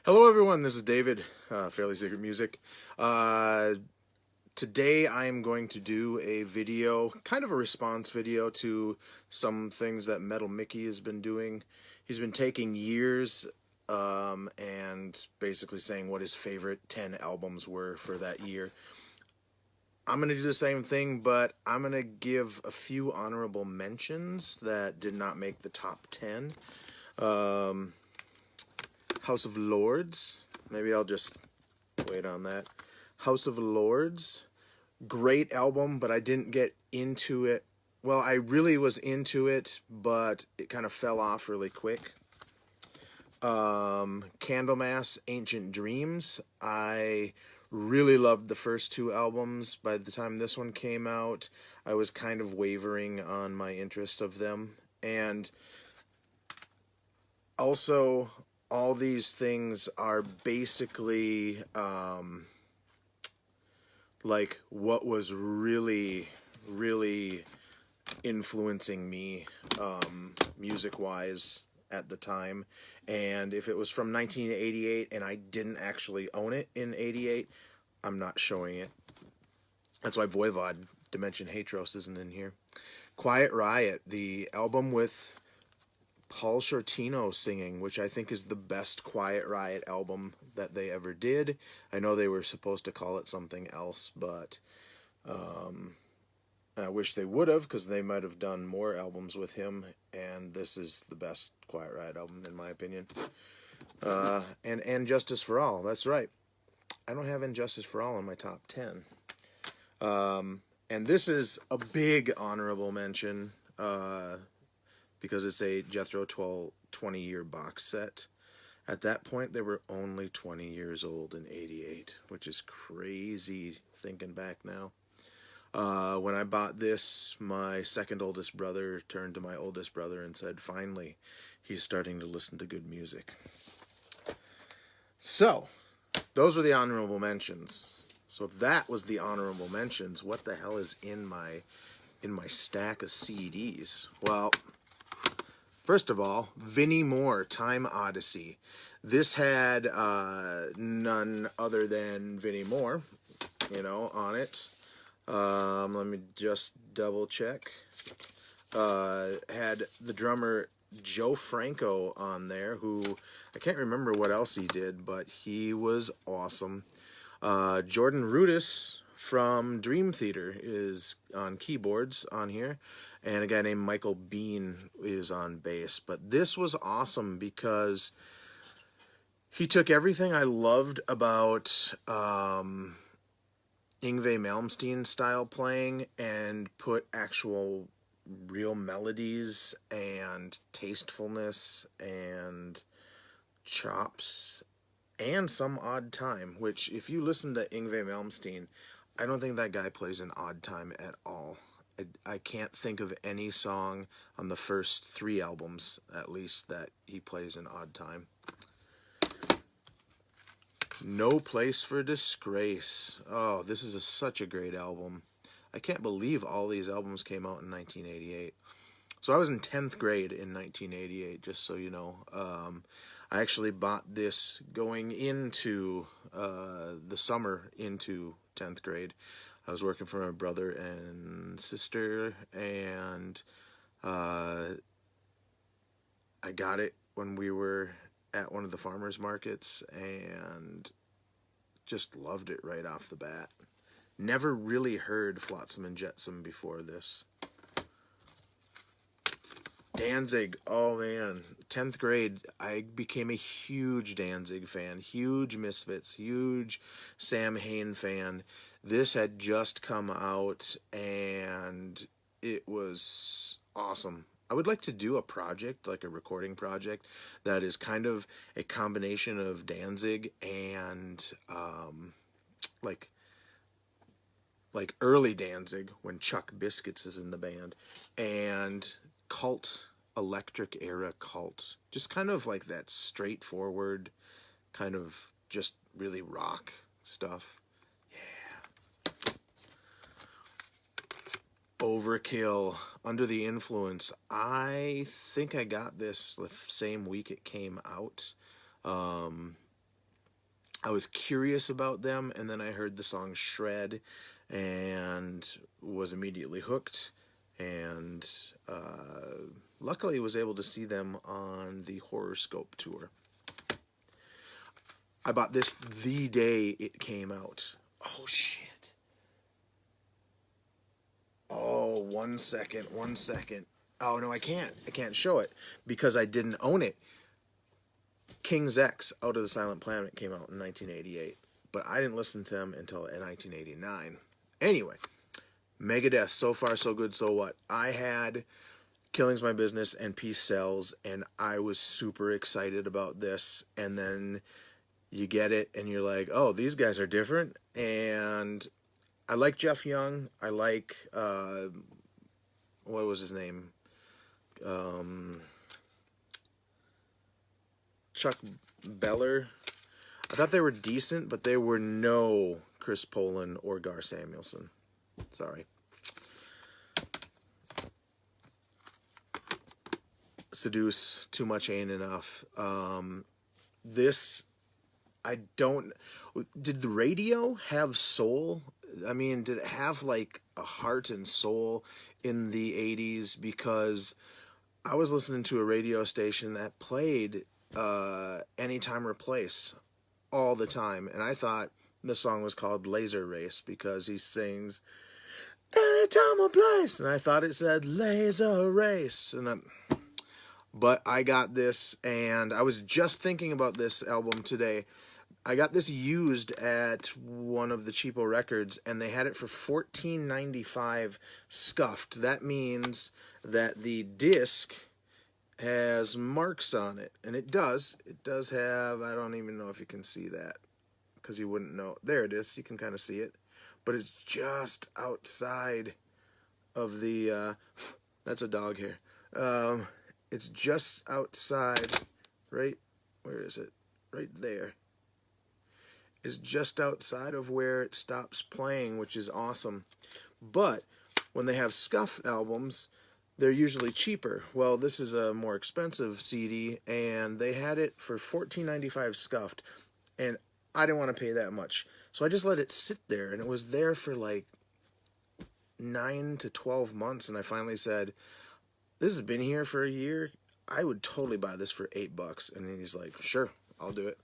Hello everyone, this is David, Fairly Secret Music. Today I am going to do a video, kind of a response video to some things that Metal Mickey has been doing. He's been taking years and basically saying what his favorite 10 albums were for that year. I'm going to do the same thing, but I'm going to give a few honorable mentions that did not make the top 10. House of Lords. Maybe I'll just wait on that. House of Lords. Great album, but I didn't get into it. Well, I really was into it, but it kind of fell off really quick. Candlemas, Ancient Dreams. I really loved the first two albums. By the time this one came out, I was kind of wavering on my interest of them. And also, all these things are basically like what was really influencing me music-wise at the time. And if it was from 1988 and I didn't actually own it in 88, I'm not showing it. That's why Voivod, Dimension Hatros, isn't in here. Quiet Riot, the album with Paul Shortino singing, which I think is the best Quiet Riot album that they ever did. I know they were supposed to call it something else, but I wish they would have, because they might have done more albums with him, and this is the best Quiet Riot album, in my opinion. And Justice for All, that's right. I don't have Injustice for All in my top 10. And this is a big honorable mention, because it's a Jethro Tull 20-year box set. At that point, they were only 20 years old in 88, which is crazy thinking back now. When I bought this, my second oldest brother turned to my oldest brother and said, finally, he's starting to listen to good music. So, those were the honorable mentions. So if that was the honorable mentions, what the hell is in my stack of CDs? Well, first of all, Vinnie Moore, Time Odyssey. This had none other than Vinnie Moore, on it. Let me just double check. Had the drummer Joe Franco on there, who I can't remember what else he did, but he was awesome. Jordan Rudess from Dream Theater is on keyboards on here, and a guy named Michael Bean is on bass. But this was awesome because he took everything I loved about Yngwie Malmsteen style playing and put actual real melodies and tastefulness and chops and some odd time, which if you listen to Yngwie Malmsteen, I don't think that guy plays an odd time at all. I can't think of any song on the first three albums, at least, that he plays an odd time. No Place for Disgrace. Oh, this is such a great album. I can't believe all these albums came out in 1988. So I was in 10th grade in 1988, just so you know. I actually bought this going into the summer into 10th grade. I was working for my brother and sister, and I got it when we were at one of the farmers markets and just loved it right off the bat. Never really heard Flotsam and Jetsam before this. Danzig, oh man, 10th grade, I became a huge Danzig fan, huge Misfits, huge Sam Hain fan. This had just come out, and it was awesome. I would like to do a project, like a recording project, that is kind of a combination of Danzig and like early Danzig, when Chuck Biscuits is in the band, and Cult, electric era Cult. Just kind of like that straightforward, kind of just really rock stuff. Yeah. Overkill, Under the Influence. I think I got this the same week it came out. I was curious about them, and then I heard the song Shred and was immediately hooked, and luckily was able to see them on the Horoscope tour. I bought this the day it came out. Oh, shit. Oh, 1 second, 1 second. Oh, no, I can't. I can't show it because I didn't own it. King's X, Out of the Silent Planet, came out in 1988, but I didn't listen to them until 1989. Anyway, Megadeth, So Far So Good So What. I had Killing's My Business and Peace Sells, and I was super excited about this, and then you get it, and you're like, oh, these guys are different, and I like Jeff Young. I like, what was his name? Chuck Beller. I thought they were decent, but they were no Chris Poland or Gar Samuelson. Sorry. Seduce, Too Much Ain't Enough. This, I don't... Did the radio have soul? I mean, did it have like a heart and soul in the 80s? Because I was listening to a radio station that played Anytime or Place all the time, and I thought the song was called Laser Race because he sings Anytime or Place, and I thought it said Laser Race, but I got this, and I was just thinking about this album today. I got this used at one of the cheapo records, and they had it for $14.95 scuffed. That means that the disc has marks on it, and it does have, I don't even know if you can see that because you wouldn't know. There it is, you can kind of see it, but it's just outside of the that's a dog hair. It's just outside, right, where is it? Right there. It's just outside of where it stops playing, which is awesome. But when they have scuffed albums, they're usually cheaper. Well, this is a more expensive CD, and they had it for $14.95 scuffed, and I didn't want to pay that much. So I just let it sit there, and it was there for like 9 to 12 months, and I finally said, this has been here for a year. I would totally buy this for $8. And he's like, sure, I'll do it.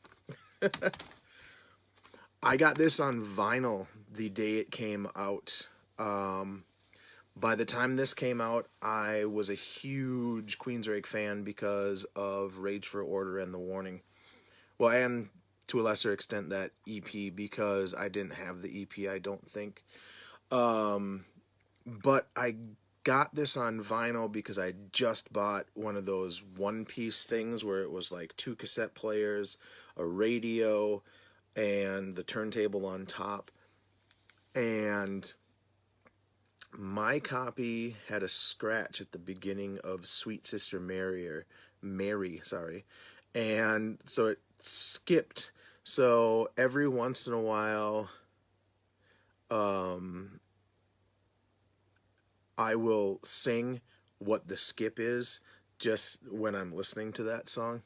I got this on vinyl the day it came out. By the time this came out, I was a huge Queensryche fan because of Rage for Order and The Warning. Well, and to a lesser extent that EP, because I didn't have the EP, I don't think. But I got this on vinyl because I just bought one of those one-piece things where it was like 2 cassette players, a radio, and the turntable on top. And my copy had a scratch at the beginning of Sweet Sister Mary, and so it skipped. So every once in a while, I will sing what the skip is just when I'm listening to that song.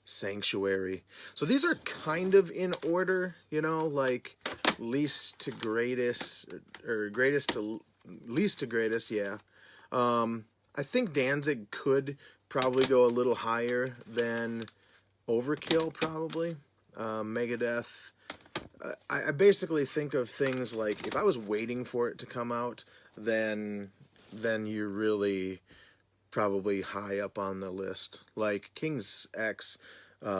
Sanctuary. So these are kind of in order, you know, like least to greatest, or greatest to least to greatest, yeah. I think Danzig could probably go a little higher than Overkill, probably. Megadeth. I basically think of things like, if I was waiting for it to come out, then you're really probably high up on the list. Like King's X,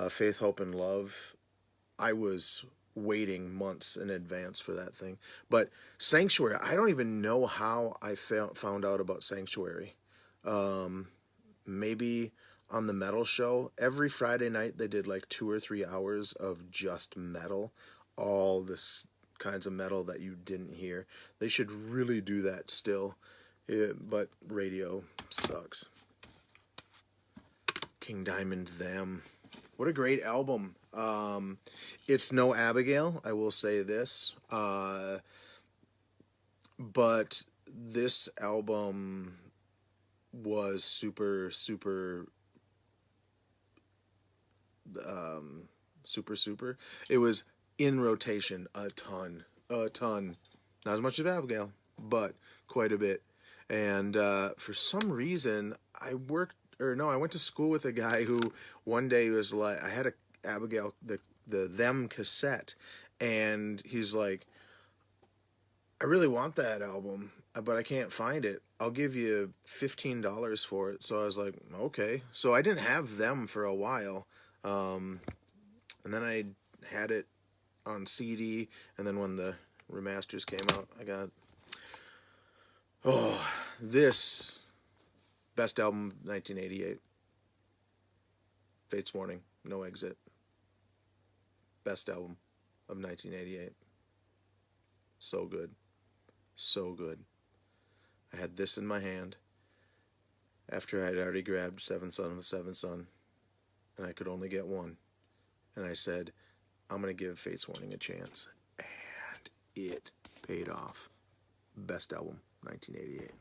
Faith, Hope, and Love, I was waiting months in advance for that thing. But Sanctuary, I don't even know how I found out about Sanctuary. Maybe on the metal show. Every Friday night they did like 2 or 3 hours of just metal. All this kinds of metal that you didn't hear. They should really do that still. But radio sucks. King Diamond, Them. What a great album. It's no Abigail, I will say this. But this album was super, super Super. It was in rotation a ton. Not as much as Abigail, but quite a bit. And for some reason, I went to school with a guy who one day was like, I had a Abigail, the Them cassette, and he's like, I really want that album, but I can't find it. I'll give you $15 for it. So I was like, okay. So I didn't have Them for a while. And then I had it on CD, and then when the remasters came out, I got, this best album 1988. Fate's Warning, No Exit. Best album of 1988. So good. So good. I had this in my hand after I'd already grabbed Seventh Son of the Seventh Son, and I could only get one. And I said, I'm going to give Fate's Warning a chance. And it paid off. Best album, 1988.